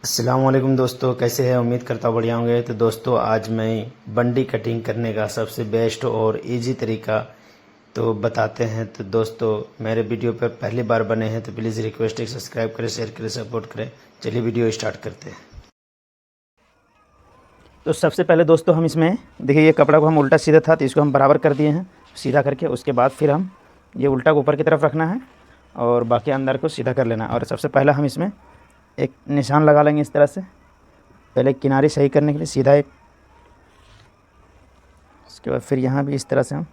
अस्सलाम वालेकुम दोस्तों, कैसे हैं? उम्मीद करता हूँ बढ़िया होंगे। तो दोस्तों, आज मैं बंडी कटिंग करने का सबसे बेस्ट और इजी तरीका तो बताते हैं। तो दोस्तों, मेरे वीडियो पर पहली बार बने हैं तो प्लीज़ रिक्वेस्ट है, सब्सक्राइब करें, शेयर करें, सपोर्ट करें। चलिए वीडियो स्टार्ट करते हैं। तो सबसे पहले दोस्तों हम इसमें देखिए, ये कपड़ा को हम उल्टा सीधा था तो इसको हम बराबर कर दिए हैं सीधा करके। उसके बाद फिर हम ये उल्टा को ऊपर की तरफ रखना है और बाकी अंदर को सीधा कर लेना है। और सबसे पहले हम इसमें एक निशान लगा लेंगे इस तरह से, पहले किनारे सही करने के लिए सीधा एक। उसके बाद फिर यहाँ भी इस तरह से हम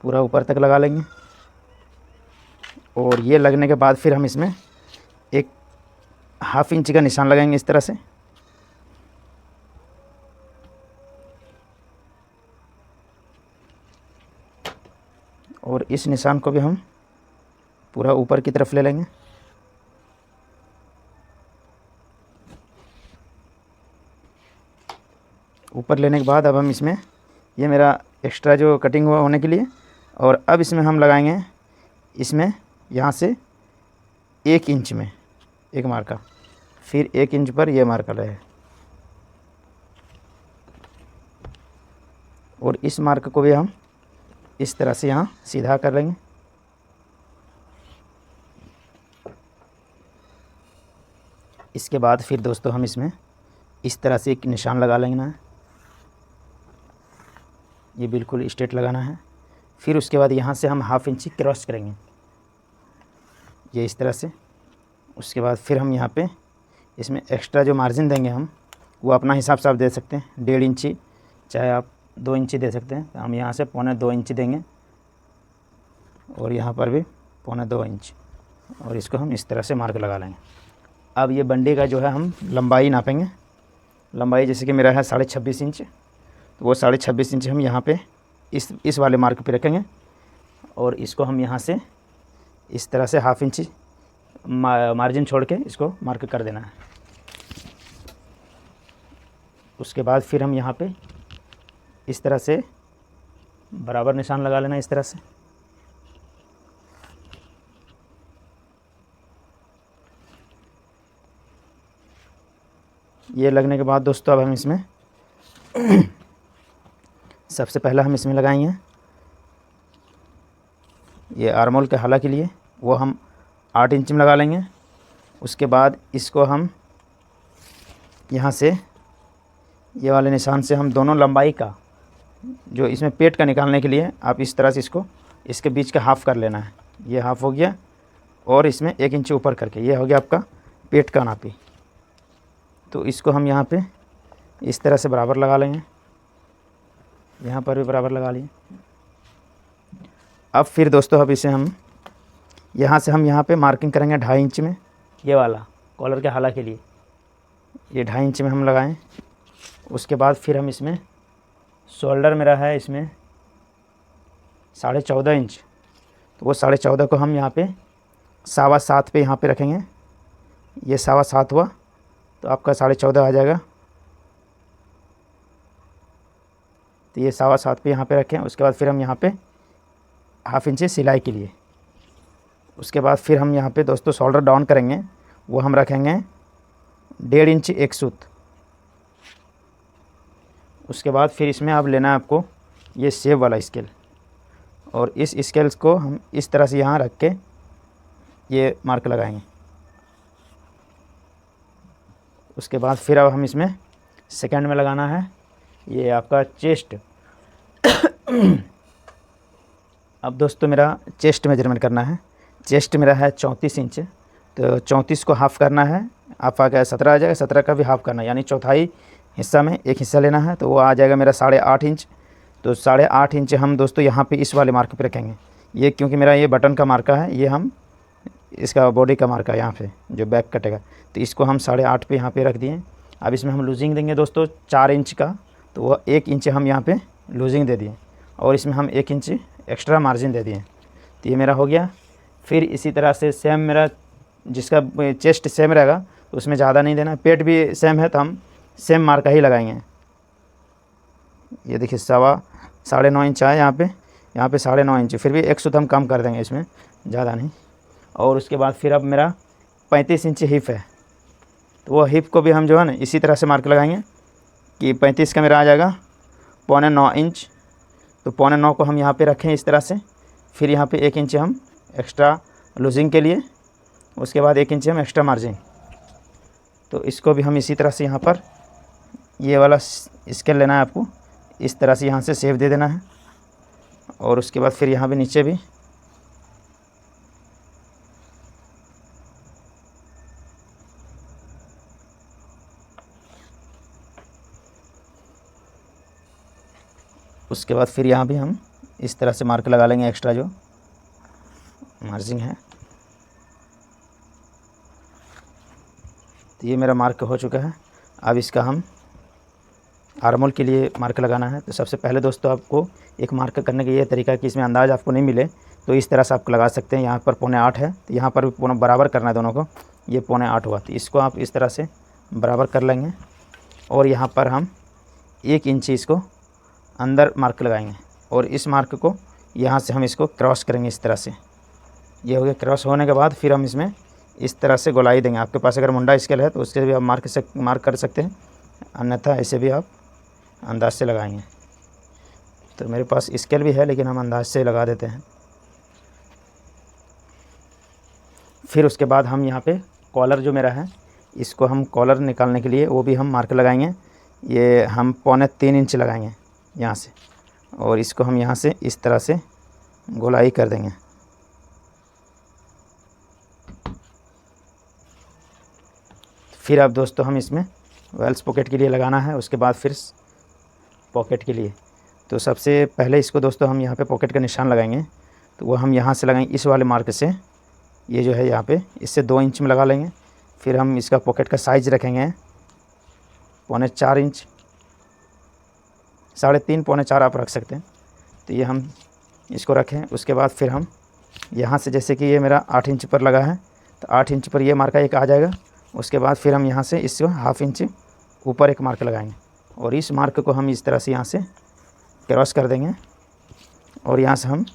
पूरा ऊपर तक लगा लेंगे। और ये लगने के बाद फिर हम इसमें एक ½ इंच का निशान लगाएंगे इस तरह से। और इस निशान को भी हम पूरा ऊपर की तरफ ले लेंगे। ऊपर लेने के बाद अब हम इसमें, ये मेरा एक्स्ट्रा जो कटिंग हुआ होने के लिए, और अब इसमें हम लगाएंगे इसमें यहाँ से 1 इंच में एक मार्का, फिर 1 इंच पर यह मार्का रहे। और इस मार्क को भी हम इस तरह से यहाँ सीधा कर लेंगे। इसके बाद फिर दोस्तों हम इसमें इस तरह से एक निशान लगा लेंगे ना, ये बिल्कुल स्ट्रेट लगाना है। फिर उसके बाद यहाँ से हम ½ इंच क्रॉस करेंगे, ये इस तरह से। उसके बाद फिर हम यहाँ पे इसमें एक्स्ट्रा जो मार्जिन देंगे हम, वो अपना हिसाब से आप दे सकते हैं। 1.5 इंची, चाहे आप 2 इंची दे सकते हैं। तो हम यहाँ से 1.25 इंच देंगे और यहाँ पर भी 1.25 इंच, और इसको हम इस तरह से मार्क लगा लेंगे। अब ये बंडी का जो है हम लंबाई नापेंगे। लंबाई जैसे कि मेरा है 26.5 इंच, तो वो 26.5 इंच हम यहाँ पे इस वाले मार्क पे रखेंगे। और इसको हम यहाँ से इस तरह से ½ इंच मार्जिन छोड़ के इसको मार्क कर देना है। उसके बाद फिर हम यहाँ पे इस तरह से बराबर निशान लगा लेना इस तरह से। ये लगने के बाद दोस्तों अब हम इसमें सबसे पहले हम इसमें लगाएंगे ये आर्मोल के हाला के लिए, वो हम 8 इंच में लगा लेंगे। उसके बाद इसको हम यहाँ से ये वाले निशान से हम दोनों लंबाई का, जो इसमें पेट का निकालने के लिए आप इस तरह से इसको, इसके बीच का हाफ़ कर लेना है। ये हाफ़ हो गया, और इसमें 1 इंच ऊपर करके ये हो गया आपका पेट का नापी। तो इसको हम यहाँ पे इस तरह से बराबर लगा लेंगे, यहाँ पर भी बराबर लगा लिए। अब फिर दोस्तों अब इसे हम यहाँ से हम यहाँ पे मार्किंग करेंगे 2.5 इंच में, ये वाला कॉलर के हाला के लिए ये 2.5 इंच में हम लगाएं। उसके बाद फिर हम इसमें शोल्डर मेरा है इसमें 14.5 इंच, तो वो 14.5 को हम यहाँ पे 7.25 पे यहाँ पे रखेंगे। ये 7.25 हुआ तो आपका 14.5 आ जाएगा। तो ये 7.25 पे यहाँ पे रखें। उसके बाद फिर हम यहाँ पे ½ इंच सिलाई के लिए। उसके बाद फिर हम यहाँ पे दोस्तों शोल्डर डाउन करेंगे, वो हम रखेंगे 1.5 इंच एक सूत। उसके बाद फिर इसमें अब लेना है आपको ये सेव वाला स्केल, और इस स्केल को हम इस तरह से यहाँ रख के ये मार्क लगाएंगे। उसके बाद फिर अब हम इसमें सेकंड में लगाना है ये आपका चेस्ट। अब दोस्तों मेरा चेस्ट मेजरमेंट करना है। चेस्ट मेरा है 34 इंच, तो 34 को हाफ़ करना है, आप आ गया 17 आ जाएगा। 17 का भी हाफ़ करना है, यानी चौथाई हिस्सा में एक हिस्सा लेना है, तो वो आ जाएगा मेरा 8.5 इंच। तो 8.5 इंच हम दोस्तों यहाँ पे इस वाले मार्क पे रखेंगे। ये क्योंकि मेरा ये बटन का मार्का है, ये हम इसका बॉडी का मार्का है यहाँ पे जो बैक कटेगा, तो इसको हम 8.5 पे यहाँ पे रख दिए। अब इसमें हम लूजिंग देंगे दोस्तों 4 इंच का, तो वह 1 इंच हम यहाँ पे लूजिंग दे दिए, और इसमें हम 1 इंच एक्स्ट्रा मार्जिन दे दिए। तो ये मेरा हो गया। फिर इसी तरह से सेम मेरा जिसका चेस्ट सेम रहेगा तो उसमें ज़्यादा नहीं देना, पेट भी सेम है तो हम सेम मार्का ही लगाएंगे। ये देखिए 9.5 इंच आया यहाँ पे 9.5 इंच, फिर भी 1 सूत हम कम कर देंगे इसमें, ज़्यादा नहीं। और उसके बाद फिर अब मेरा 35 इंच हिप है, तो वो हिप को भी हम जो है ना इसी तरह से मार्क लगाएंगे कि 35 का मेरा आ जाएगा 8.25 इंच। तो 8.25 को हम यहाँ पे रखें इस तरह से, फिर यहाँ पे 1 इंच हम एक्स्ट्रा लूजिंग के लिए, उसके बाद 1 इंच हम एक्स्ट्रा मार्जिन। तो इसको भी हम इसी तरह से यहाँ पर ये वाला स्केल लेना है आपको, इस तरह से यहाँ से शेप दे देना है। और उसके बाद फिर यहाँ भी नीचे भी उसके बाद फिर यहाँ भी हम इस तरह से मार्क लगा लेंगे एक्स्ट्रा जो मार्जिन है। तो ये मेरा मार्क हो चुका है। अब इसका हम आर्मोल के लिए मार्क लगाना है। तो सबसे पहले दोस्तों आपको एक मार्क करने का ये तरीका है कि इसमें अंदाज़ आपको नहीं मिले तो इस तरह से आप लगा सकते हैं। यहाँ पर 7.25 है तो यहाँ पर भी पूरा बराबर करना है दोनों को, ये 7.25 हुआ। तो इसको आप इस तरह से बराबर कर लेंगे और यहाँ पर हम 1 इंच इसको अंदर मार्क लगाएंगे और इस मार्क को यहाँ से हम इसको क्रॉस करेंगे इस तरह से। ये हो गया। क्रॉस होने के बाद फिर हम इसमें इस तरह से गोलाई देंगे। आपके पास अगर मुंडा स्केल है तो उससे भी आप मार्क कर सकते हैं, अन्यथा ऐसे भी आप अंदाज से लगाएंगे। तो मेरे पास स्केल भी है लेकिन हम अंदाज से लगा देते हैं। फिर उसके बाद हम यहाँ पे कॉलर जो मेरा है, इसको हम कॉलर निकालने के लिए वो भी हम मार्क लगाएंगे। ये हम 3.25 इंच लगाएंगे यहाँ से और इसको हम यहाँ से इस तरह से गोलाई कर देंगे। फिर अब दोस्तों हम इसमें वेल्स पॉकेट के लिए लगाना है, उसके बाद फिर पॉकेट के लिए। तो सबसे पहले इसको दोस्तों हम यहाँ पे पॉकेट का निशान लगाएंगे। तो वो हम यहाँ से लगाएंगे इस वाले मार्क से, ये जो है यहाँ पे इससे 2 इंच में लगा लेंगे। फिर हम इसका पॉकेट का साइज़ रखेंगे 3.25 इंच, 3.5 3.25 आप रख सकते हैं। तो ये हम इसको रखें। उसके बाद फिर हम यहाँ से, जैसे कि ये मेरा 8 इंच पर लगा है तो 8 इंच पर ये मार्का एक आ जाएगा। उसके बाद फिर हम यहाँ से इसको 1/2 इंच ऊपर एक मार्क लगाएंगे और इस मार्क को हम इस तरह से यहाँ से क्रॉस कर देंगे और यहाँ से हम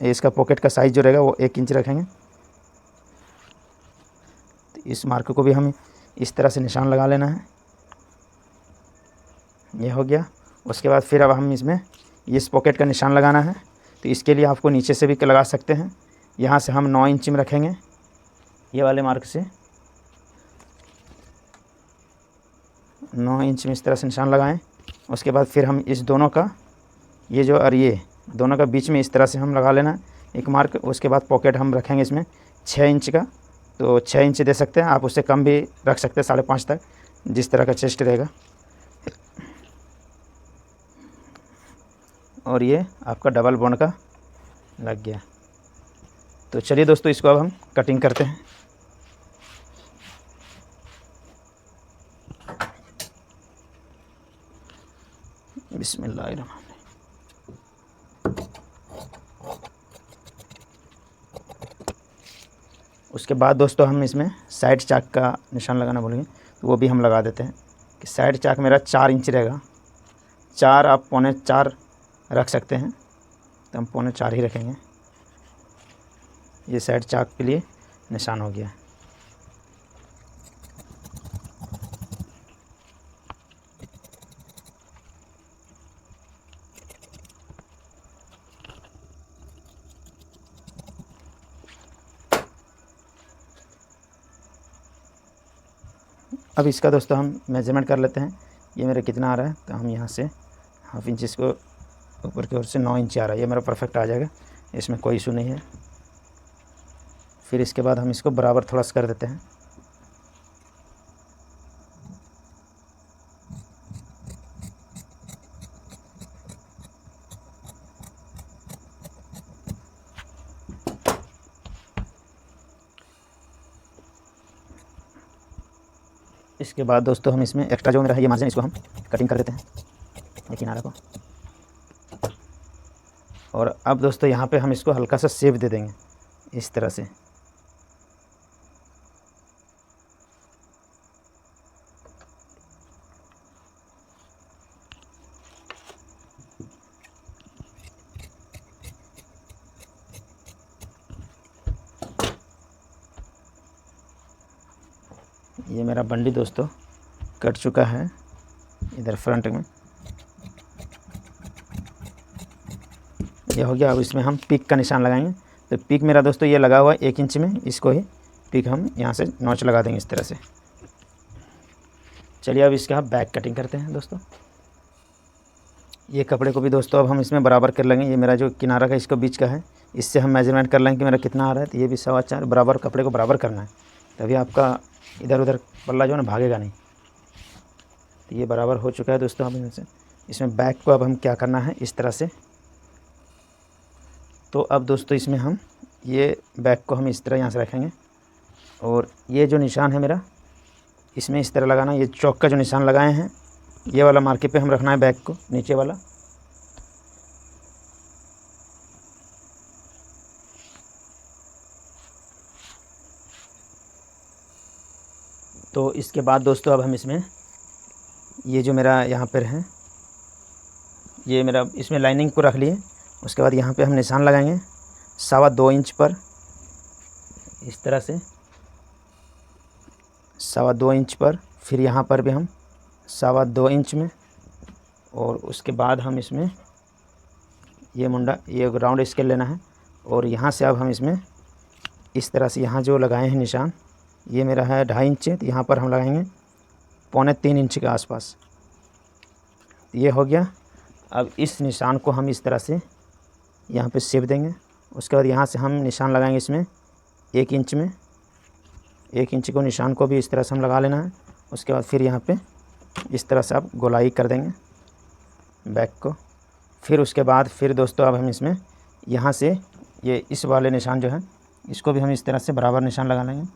इसका पॉकेट का साइज़ जो रहेगा वो 1 इंच रखेंगे। तो इस मार्क को भी हम इस तरह से निशान लगा लेना है। ये हो गया। उसके बाद फिर अब हम इसमें इस पॉकेट का निशान लगाना है। तो इसके लिए आपको नीचे से भी लगा सकते हैं। यहाँ से हम 9 इंच में रखेंगे, ये वाले मार्क से 9 इंच में इस तरह से निशान लगाएं। उसके बाद फिर हम इस दोनों का, ये जो और ये दोनों का बीच में इस तरह से हम लगा लेना एक मार्क। उसके बाद पॉकेट हम रखेंगे इसमें 6 इंच का, तो 6 इंच दे सकते हैं आप, उससे कम भी रख सकते हैं 5.5 तक, जिस तरह का चेस्ट रहेगा। और ये आपका डबल बॉन्ड का लग गया। तो चलिए दोस्तों इसको अब हम कटिंग करते हैं। बिस्मिल्लाहिर्रहमानिर्रहीम। उसके बाद दोस्तों हम इसमें साइड चाक का निशान लगाना भूलेंगे, तो वो भी हम लगा देते हैं कि साइड चाक मेरा 4 इंच रहेगा। 4 आप 3.25 रख सकते हैं, तो हम 3.25 ही रखेंगे। ये साइड चाक के लिए निशान हो गया। अब इसका दोस्तों हम मेजरमेंट कर लेते हैं। ये मेरा कितना आ रहा है, तो हम यहाँ से 1/2 इंच इसको ऊपर की ओर से 9 इंच आ रहा है, ये मेरा परफेक्ट आ जाएगा, इसमें कोई इशू नहीं है। फिर इसके बाद हम इसको बराबर थोड़ा सा कर देते हैं। इसके बाद दोस्तों हम इसमें एक्स्ट्रा जो मेरा है ये मार्जिन, इसको हम कटिंग कर देते हैं ये किनारे को। और अब दोस्तों यहाँ पे हम इसको हल्का सा शेप दे देंगे इस तरह से। ये मेरा बंडी दोस्तों कट चुका है इधर फ्रंट में, ये हो गया। अब इसमें हम पिक का निशान लगाएंगे। तो पिक मेरा दोस्तों ये लगा हुआ है 1 इंच में, इसको ही पिक हम यहाँ से नॉच लगा देंगे इस तरह से। चलिए अब इसका बैक कटिंग करते हैं दोस्तों। ये कपड़े को भी दोस्तों अब हम इसमें बराबर कर लेंगे। ये मेरा जो किनारा का इसका बीच का है, इससे हम मेजरमेंट कर लेंगे कि मेरा कितना आ रहा है। तो ये भी 4.25 बराबर कपड़े को बराबर करना है, तभी आपका इधर उधर पल्ला जो है ना भागेगा नहीं। तो ये बराबर हो चुका है दोस्तों। अब इसमें बैक को अब हम क्या करना है इस तरह से। तो अब दोस्तों इसमें हम ये बैक को हम इस तरह यहाँ से रखेंगे, और ये जो निशान है मेरा इसमें इस तरह लगाना। ये चौक का जो निशान लगाए हैं ये वाला मार्के पे हम रखना है बैक को, नीचे वाला। तो इसके बाद दोस्तों अब हम इसमें ये जो मेरा यहाँ पर है, ये मेरा इसमें लाइनिंग को रख लिए। उसके बाद यहाँ पे हम निशान लगाएंगे 2.25 इंच पर, इस तरह से 2.25 इंच पर। फिर यहाँ पर भी हम 2.25 इंच में, और उसके बाद हम इसमें ये मुंडा, ये राउंड स्केल लेना है। और यहाँ से अब हम इसमें इस तरह से यहाँ जो लगाए हैं निशान, ये मेरा है 2.5 इंच, तो यहाँ पर हम लगाएंगे 2.25 इंच के आसपास। ये हो गया। अब इस निशान को हम इस तरह से यहाँ पे शेप देंगे। उसके बाद यहाँ से हम निशान लगाएंगे इसमें 1 इंच में, 1 इंच को निशान को भी इस तरह से हम लगा लेना है। उसके बाद फिर यहाँ पे इस तरह से आप गोलाई कर देंगे बैक को। फिर उसके बाद फिर दोस्तों अब हम इसमें यहाँ से ये इस वाले निशान जो है इसको भी हम इस तरह से बराबर निशान लगा लेंगे।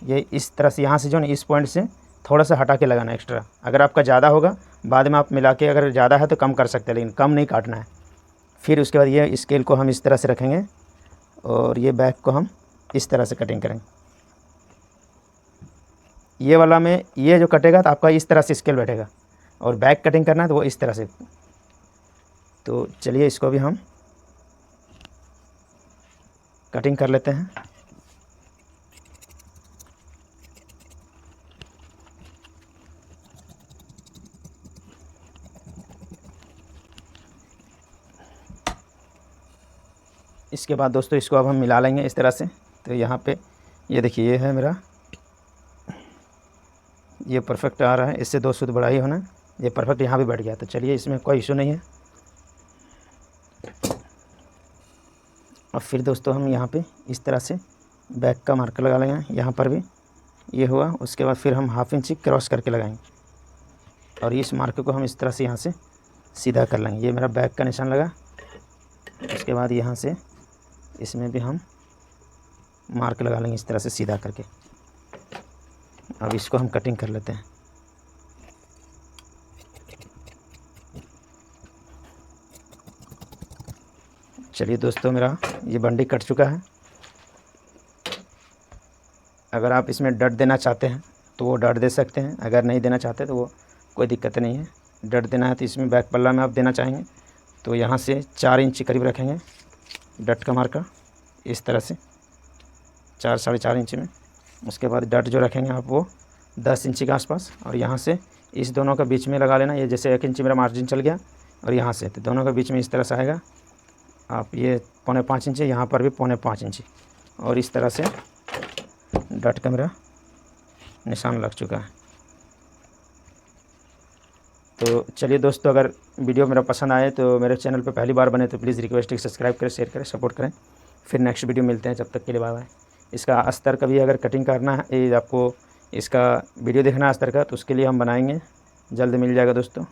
ये इस तरह से यहाँ से जो है इस पॉइंट से थोड़ा सा हटा के लगाना एक्स्ट्रा। अगर आपका ज़्यादा होगा बाद में आप मिला के, अगर ज़्यादा है तो कम कर सकते हैं, लेकिन कम नहीं काटना है। फिर उसके बाद ये स्केल को हम इस तरह से रखेंगे, और ये बैक को हम इस तरह से कटिंग करेंगे। ये वाला में ये जो कटेगा तो आपका इस तरह से स्केल बैठेगा, और बैक कटिंग करना है तो वो इस तरह से। तो चलिए इसको भी हम कटिंग कर लेते हैं। इसके बाद दोस्तों इसको अब हम मिला लेंगे इस तरह से। तो यहाँ पे ये देखिए, ये है मेरा, ये परफेक्ट आ रहा है। इससे 2 सूत बड़ा ही होना, ये परफेक्ट यहाँ भी बैठ गया। तो चलिए इसमें कोई इशू नहीं है। और फिर दोस्तों हम यहाँ पे इस तरह से बैक का मार्कर लगा लेंगे। यहाँ पर भी ये हुआ। उसके बाद फिर हम 1/2 इंच क्रॉस करके लगाएंगे, और इस मार्कर को हम इस तरह से यहाँ से सीधा कर लेंगे। ये मेरा बैक का निशान लगा। उसके बाद यहाँ से इसमें भी हम मार्क लगा लेंगे इस तरह से सीधा करके। अब इसको हम कटिंग कर लेते हैं। चलिए दोस्तों मेरा ये बंडी कट चुका है। अगर आप इसमें डट देना चाहते हैं तो वो डट दे सकते हैं, अगर नहीं देना चाहते तो वो कोई दिक्कत नहीं है। डट देना है तो इसमें बैक पल्ला में आप देना चाहेंगे तो यहाँ से 4 इंच के करीब रखेंगे डट का मार्का, इस तरह से 4 साढ़े 4 इंच में। उसके बाद डट जो रखेंगे आप वो 10 इंच के आसपास, और यहाँ से इस दोनों का बीच में लगा लेना। ये जैसे 1 इंच मेरा मार्जिन चल गया, और यहाँ से तो दोनों के बीच में इस तरह से आएगा। आप ये 4.25 इंच, यहाँ पर भी 4.25 इंच, और इस तरह से डट का मेरा निशान लग चुका है। तो चलिए दोस्तों, अगर वीडियो मेरा पसंद आए तो मेरे चैनल पे पहली बार बने तो प्लीज़ रिक्वेस्ट है सब्सक्राइब करें, शेयर करें, सपोर्ट करें। फिर नेक्स्ट वीडियो मिलते हैं, जब तक के लिए बाय बाय। इसका अस्तर का भी अगर कटिंग करना है, आपको इसका वीडियो देखना है अस्तर का, तो उसके लिए हम बनाएंगे, जल्द मिल जाएगा दोस्तों।